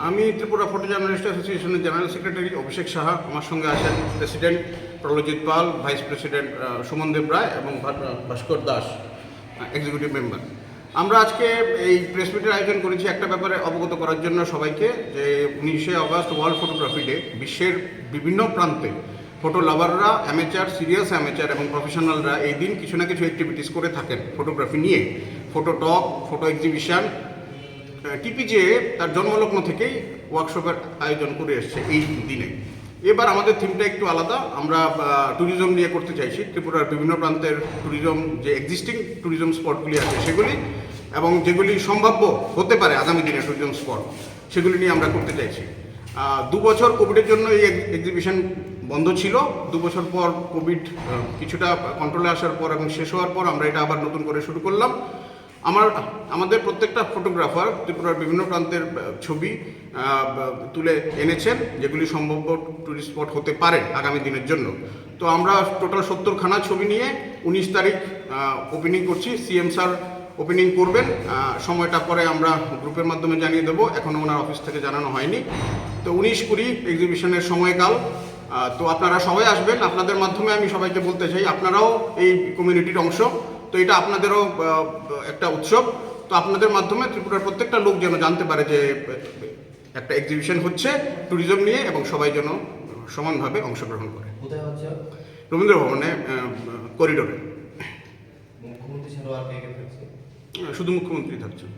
আমি Tripura photo journalist অ্যাসোসিয়েশনের general secretary অভিষেক সাহা, আমার সঙ্গে আছেন প্রেসিডেন্ট প্রলজিৎ পাল, ভাইস প্রেসিডেন্ট সুমনদেব রায় এবং ভাস্কর দাস, এক্সিকিউটিভ মেম্বার। আমরা আজকে এই প্রেস মিটের আয়োজন করেছি একটা ব্যাপারে অবগত করার জন্য সবাইকে, যে 19শে অগস্ট ওয়ার্ল্ড ফটোগ্রাফি ডে। বিশ্বের বিভিন্ন প্রান্তে ফটো লাভাররা, অ্যামেচার, সিরিয়াস অ্যামেচার এবং প্রফেশনালরা এই দিন কিছু না কিছু অ্যাক্টিভিটিস করে থাকেন ফটোগ্রাফি নিয়ে। ফটো টক, ফটো এক্সিবিশন, টিপিজে তার জন্মলগ্ন থেকেই ওয়ার্কশপের আয়োজন করে এসছে এই দিনে। এবার আমাদের থিমটা একটু আলাদা, আমরা ট্যুরিজম নিয়ে করতে চাইছি। ত্রিপুরার বিভিন্ন প্রান্তের ট্যুরিজম, যে এক্সিস্টিং ট্যুরিজম স্পটগুলি আছে সেগুলি, এবং যেগুলি সম্ভাব্য হতে পারে আগামী দিনে ট্যুরিজম স্পট, সেগুলি নিয়ে আমরা করতে চাইছি। 2 বছর কোভিডের জন্য এই এক্সিবিশন বন্ধ ছিল। 2 বছর পর কোভিড কিছুটা কন্ট্রোলে আসার পর এবং শেষ হওয়ার পর আমরা এটা আবার নতুন করে শুরু করলাম। আমাদের প্রত্যেকটা ফটোগ্রাফার ত্রিপুরার বিভিন্ন প্রান্তের ছবি তুলে এনেছেন, যেগুলি সম্ভাব্য টুরিস্ট স্পট হতে পারে আগামী দিনের জন্য। তো আমরা টোটাল 70খানা ছবি নিয়ে 19 তারিখ ওপেনিং করছি। সিএম স্যার ওপেনিং করবেন, সময়টা পরে আমরা গ্রুপের মাধ্যমে জানিয়ে দেবো, এখনও ওনার অফিস থেকে জানানো হয়নি। তো 19-20 এক্সিবিশনের সময়কাল। তো আপনারা সবাই আসবেন। আপনাদের মাধ্যমে আমি সবাইকে বলতে চাই, আপনারাও এই কমিউনিটির অংশ, তো এটা আপনাদেরও একটা উৎসব। তো আপনাদের মাধ্যমে ত্রিপুরার প্রত্যেকটা লোক যেন জানতে পারে যে একটা এক্সিবিশন হচ্ছে ট্যুরিজম নিয়ে, এবং সবাই যেন সমানভাবে অংশগ্রহণ করে। কোথায় হচ্ছে? রবীন্দ্র ভবনে করিডোরে। মুখ্যমন্ত্রী ছাড়াও আর কে কে থাকছে? শুধু মুখ্যমন্ত্রী থাকছেন।